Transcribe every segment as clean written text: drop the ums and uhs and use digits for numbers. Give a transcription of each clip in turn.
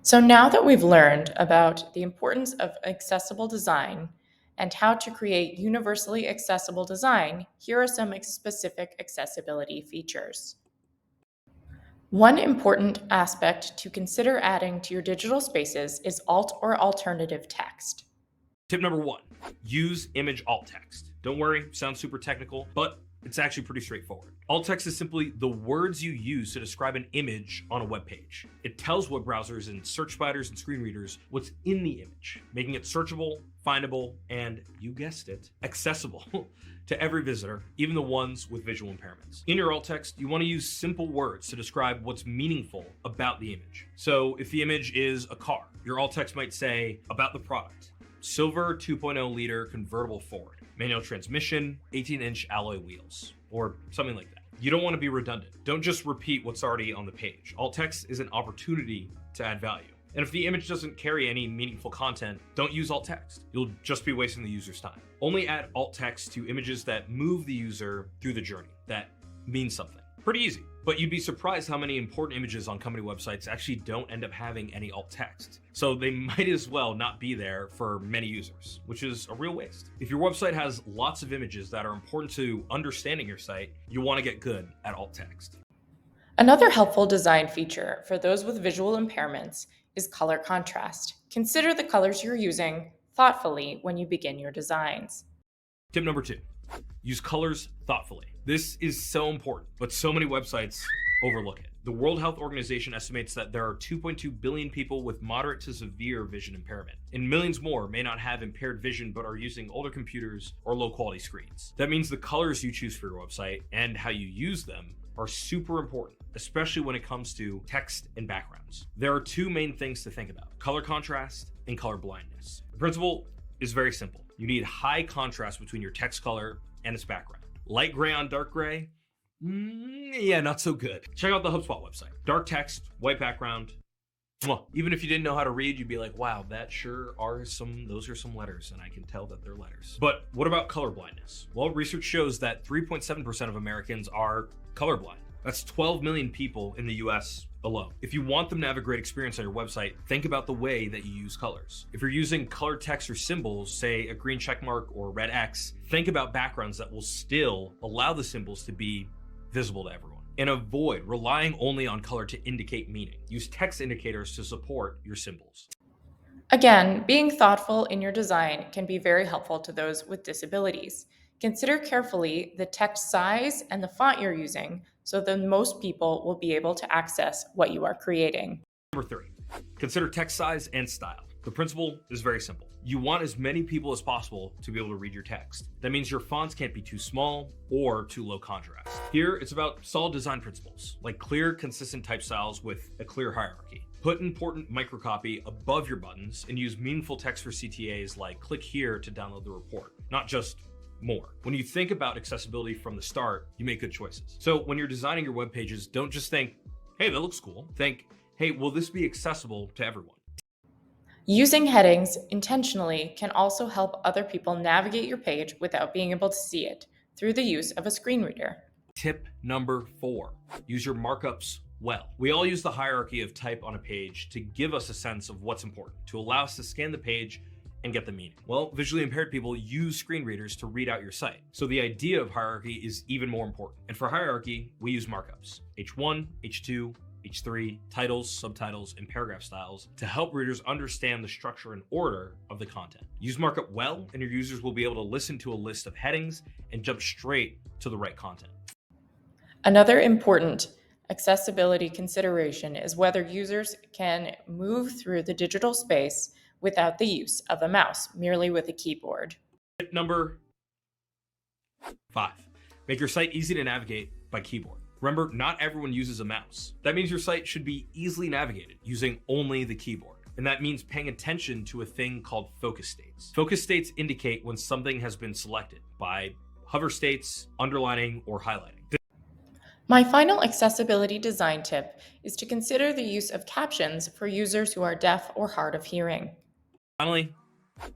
So now that we've learned about the importance of accessible design and how to create universally accessible design, here are some specific accessibility features. One important aspect to consider adding to your digital spaces is alt or alternative text. Tip number one, use image alt text. Don't worry, sounds super technical, but it's actually pretty straightforward. Alt text is simply the words you use to describe an image on a web page. It tells web browsers and search spiders and screen readers what's in the image, making it searchable, findable, and you guessed it, accessible to every visitor, even the ones with visual impairments. In your alt text, you want to use simple words to describe what's meaningful about the image. So if the image is a car, your alt text might say about the product: silver 2.0 liter convertible Ford, manual transmission, 18-inch alloy wheels, or something like that. You don't want to be redundant. Don't just repeat what's already on the page. Alt text is an opportunity to add value. And if the image doesn't carry any meaningful content, don't use alt text. You'll just be wasting the user's time. Only add alt text to images that move the user through the journey, that means something. Pretty easy, but you'd be surprised how many important images on company websites actually don't end up having any alt text. So they might as well not be there for many users, which is a real waste. If your website has lots of images that are important to understanding your site, you want to get good at alt text. Another helpful design feature for those with visual impairments is color contrast. Consider the colors you're using thoughtfully when you begin your designs. Tip number two, use colors thoughtfully. This is so important, but so many websites overlook it. The World Health Organization estimates that there are 2.2 billion people with moderate to severe vision impairment, and millions more may not have impaired vision but are using older computers or low quality screens. That means the colors you choose for your website and how you use them are super important, especially when it comes to text and backgrounds. There are two main things to think about: color contrast and color blindness. The principle is very simple. You need high contrast between your text color and its background. Light gray on dark gray? Yeah, not so good. Check out the HubSpot website. Dark text, white background. Even if you didn't know how to read, you'd be like, wow, those are some letters, and I can tell that they're letters. But what about color blindness? Well, research shows that 3.7% of Americans are colorblind. That's 12 million people in the US alone. If you want them to have a great experience on your website, think about the way that you use colors. If you're using colored text or symbols, say a green check mark or red X, think about backgrounds that will still allow the symbols to be visible to everyone. And avoid relying only on color to indicate meaning. Use text indicators to support your symbols. Again, being thoughtful in your design can be very helpful to those with disabilities. Consider carefully the text size and the font you're using so that most people will be able to access what you are creating. Number three, consider text size and style. The principle is very simple. You want as many people as possible to be able to read your text. That means your fonts can't be too small or too low contrast. Here, it's about solid design principles, like clear, consistent type styles with a clear hierarchy. Put important microcopy above your buttons and use meaningful text for CTAs like click here to download the report, not just more. When you think about accessibility from the start, you make good choices. So when you're designing your web pages, don't just think, hey, that looks cool. Think, hey, will this be accessible to everyone? Using headings intentionally can also help other people navigate your page without being able to see it through the use of a screen reader. Tip number four, use your markups well. We all use the hierarchy of type on a page to give us a sense of what's important, to allow us to scan the page and get the meaning. Well, visually impaired people use screen readers to read out your site. So the idea of hierarchy is even more important. And for hierarchy, we use markups: H1, H2, H3, titles, subtitles, and paragraph styles to help readers understand the structure and order of the content. Use markup well, and your users will be able to listen to a list of headings and jump straight to the right content. Another important accessibility consideration is whether users can move through the digital space without the use of a mouse, merely with a keyboard. Tip number five, make your site easy to navigate by keyboard. Remember, not everyone uses a mouse. That means your site should be easily navigated using only the keyboard. And that means paying attention to a thing called focus states. Focus states indicate when something has been selected by hover states, underlining, or highlighting. My final accessibility design tip is to consider the use of captions for users who are deaf or hard of hearing. Finally,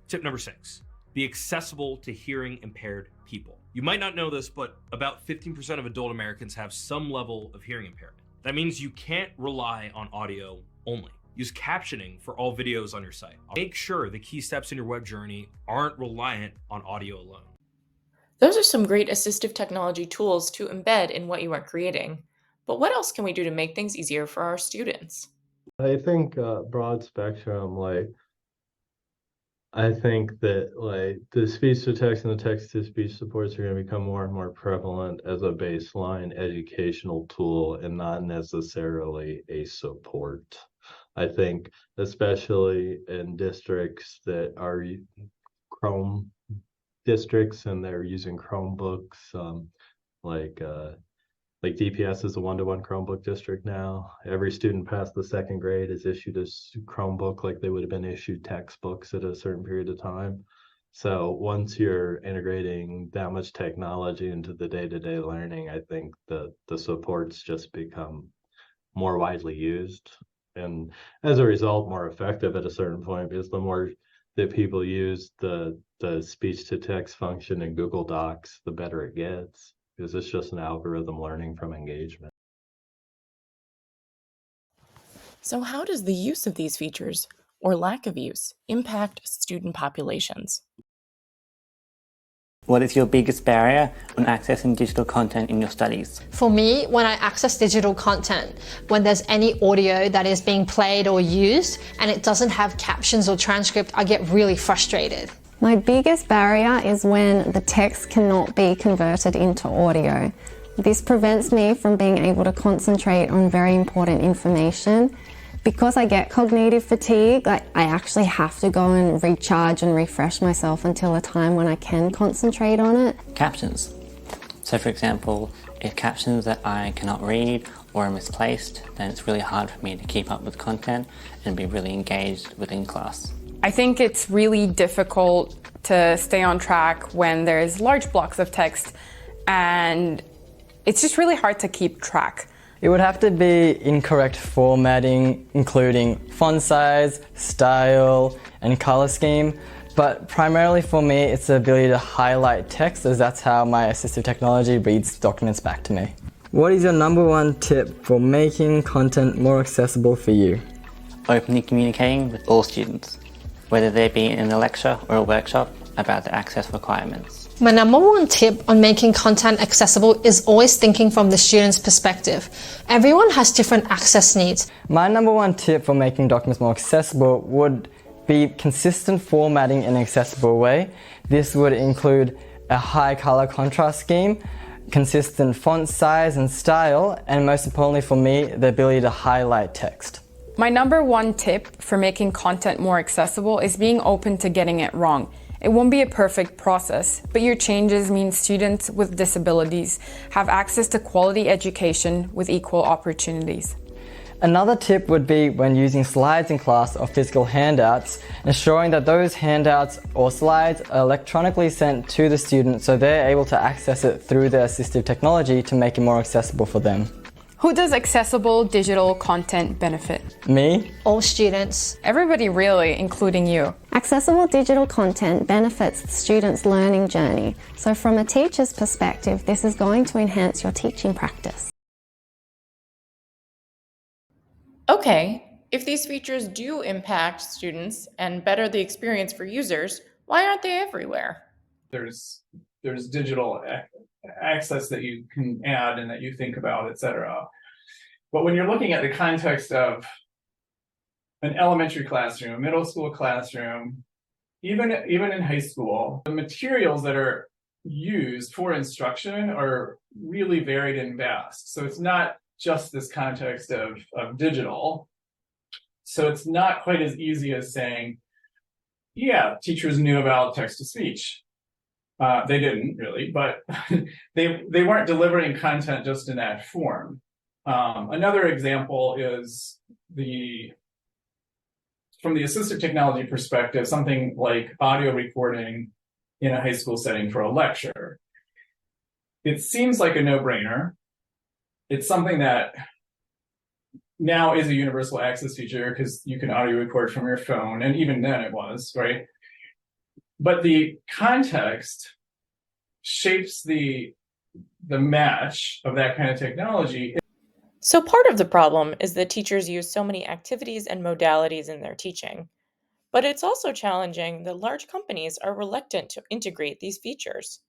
tip number six, be accessible to hearing impaired people. You might not know this, but about 15% of adult Americans have some level of hearing impairment. That means you can't rely on audio only. Use captioning for all videos on your site. Make sure the key steps in your web journey aren't reliant on audio alone. Those are some great assistive technology tools to embed in what you are creating. But what else can we do to make things easier for our students? I think broad spectrum, I think that the speech to text and the text to speech supports are going to become more and more prevalent as a baseline educational tool and not necessarily a support. I think especially in districts that are Chrome districts and they're using Chromebooks, like like DPS is a one-to-one Chromebook district now. Every student past the second grade is issued a Chromebook like they would have been issued textbooks at a certain period of time. So once you're integrating that much technology into the day-to-day learning, I think the supports just become more widely used and as a result more effective at a certain point, because the more that people use the speech to text function in Google Docs, the better it gets, because it's just an algorithm learning from engagement. So, how does the use of these features, or lack of use, impact student populations? What is your biggest barrier on accessing digital content in your studies? For me, when I access digital content, when there's any audio that is being played or used and it doesn't have captions or transcript, I get really frustrated. My biggest barrier is when the text cannot be converted into audio. This prevents me from being able to concentrate on very important information. Because I get cognitive fatigue, I actually have to go and recharge and refresh myself until a time when I can concentrate on it. Captions. So for example, if captions that I cannot read or are misplaced, then it's really hard for me to keep up with content and be really engaged within class. I think it's really difficult to stay on track when there's large blocks of text, and it's just really hard to keep track. It would have to be incorrect formatting, including font size, style, and color scheme. But primarily for me, it's the ability to highlight text, as that's how my assistive technology reads documents back to me. What is your number one tip for making content more accessible for you? Openly communicating with all students, whether they be in a lecture or a workshop, about the access requirements. My number one tip on making content accessible is always thinking from the student's perspective. Everyone has different access needs. My number one tip for making documents more accessible would be consistent formatting in an accessible way. This would include a high color contrast scheme, consistent font size and style, and most importantly for me, the ability to highlight text. My number one tip for making content more accessible is being open to getting it wrong. It won't be a perfect process, but your changes mean students with disabilities have access to quality education with equal opportunities. Another tip would be when using slides in class or physical handouts, ensuring that those handouts or slides are electronically sent to the student so they're able to access it through their assistive technology to make it more accessible for them. Who does accessible digital content benefit? Me? All students. Everybody really, including you. Accessible digital content benefits the student's learning journey. So from a teacher's perspective, this is going to enhance your teaching practice. Okay, if these features do impact students and better the experience for users, why aren't they everywhere? There's digital access that you can add and that you think about, etc. But when you're looking at the context of an elementary classroom, a middle school classroom, even in high school, the materials that are used for instruction are really varied and vast. So it's not just this context of digital. So it's not quite as easy as saying, yeah, teachers knew about text-to-speech. They didn't really, but they weren't delivering content just in that form. Another example is from the assistive technology perspective, something like audio recording in a high school setting for a lecture. It seems like a no-brainer. It's something that now is a universal access feature because you can audio record from your phone, and even then it was, right? But the context shapes the match of that kind of technology. So part of the problem is that teachers use so many activities and modalities in their teaching, but it's also challenging that large companies are reluctant to integrate these features.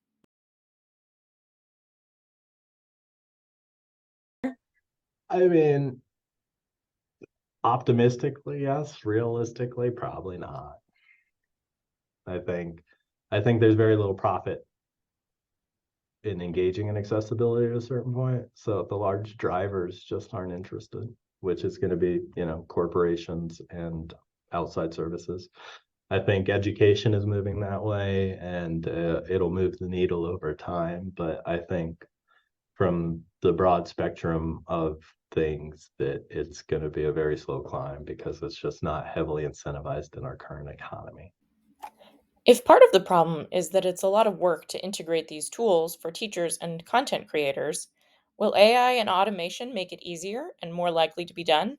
I mean, optimistically, yes. Realistically, probably not. I think I think there's very little profit in engaging in accessibility at a certain point. So the large drivers just aren't interested, which is going to be, corporations and outside services. I think education is moving that way, and it'll move the needle over time. But I think from the broad spectrum of things that it's going to be a very slow climb because it's just not heavily incentivized in our current economy. If part of the problem is that it's a lot of work to integrate these tools for teachers and content creators, will AI and automation make it easier and more likely to be done?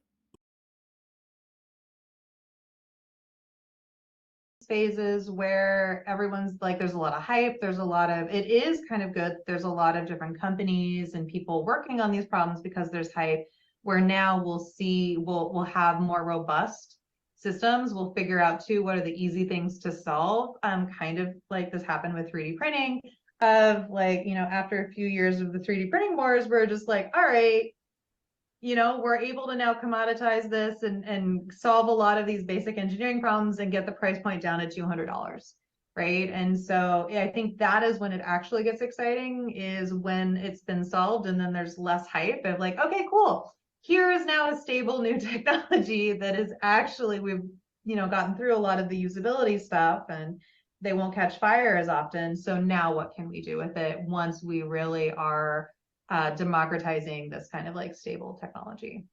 Phases where everyone's like, there's a lot of hype, it is kind of good, there's a lot of different companies and people working on these problems because there's hype, where now we'll have more robust systems. We'll figure out too what are the easy things to solve, kind of like this happened with 3D printing, of like, after a few years of the 3D printing wars, we're just like, all right, we're able to now commoditize this and solve a lot of these basic engineering problems and get the price point down to $200, right? And so I think that is when it actually gets exciting, is when it's been solved and then there's less hype of like, okay, cool. Here is now a stable new technology that is actually, we've, gotten through a lot of the usability stuff and they won't catch fire as often. So now what can we do with it once we really are democratizing this kind of like stable technology?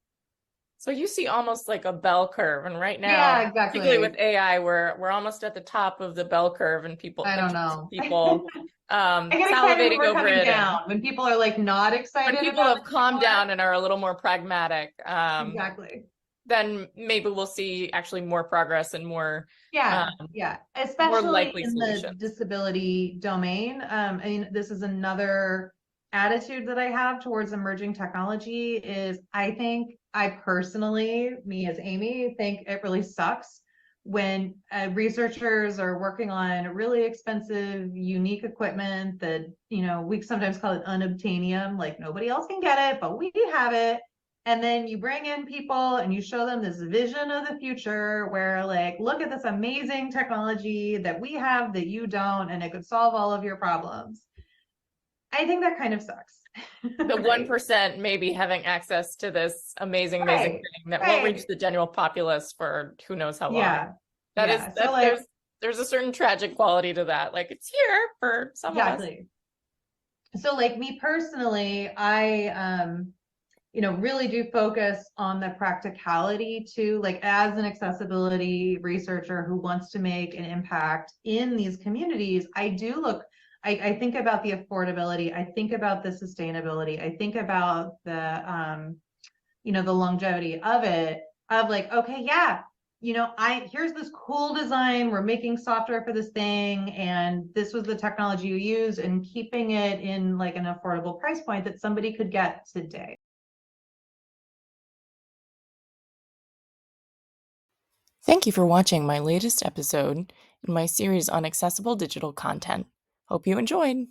So you see almost like a bell curve, and right Yeah, now, exactly. particularly with AI, we're almost at the top of the bell curve, and I don't know. people I get excited when salivating we're over coming it, down, when people are like not when excited people about have it calmed anymore. down and are a little more pragmatic. Exactly. Then maybe we'll see actually more progress and more Yeah, especially likely in the solutions. disability domain. I mean, this is another attitude that I have towards emerging technology, is I personally, me as Amy, think it really sucks when researchers are working on really expensive, unique equipment that, we sometimes call it unobtainium, like nobody else can get it, but we have it. And then you bring in people and you show them this vision of the future where, like, look at this amazing technology that we have that you don't, and it could solve all of your problems. I think that kind of sucks. The 1% maybe having access to this amazing thing that won't reach the general populace for who knows how long. So like, there's a certain tragic quality to that. Like, it's here for some of us. So like me personally, I really do focus on the practicality too. Like, as an accessibility researcher who wants to make an impact in these communities, I think about the affordability, I think about the sustainability, I think about the longevity of it, of like, okay, yeah, here's this cool design, we're making software for this thing, and this was the technology you use, and keeping it in like an affordable price point that somebody could get today. Thank you for watching my latest episode in my series on accessible digital content. Hope you enjoyed.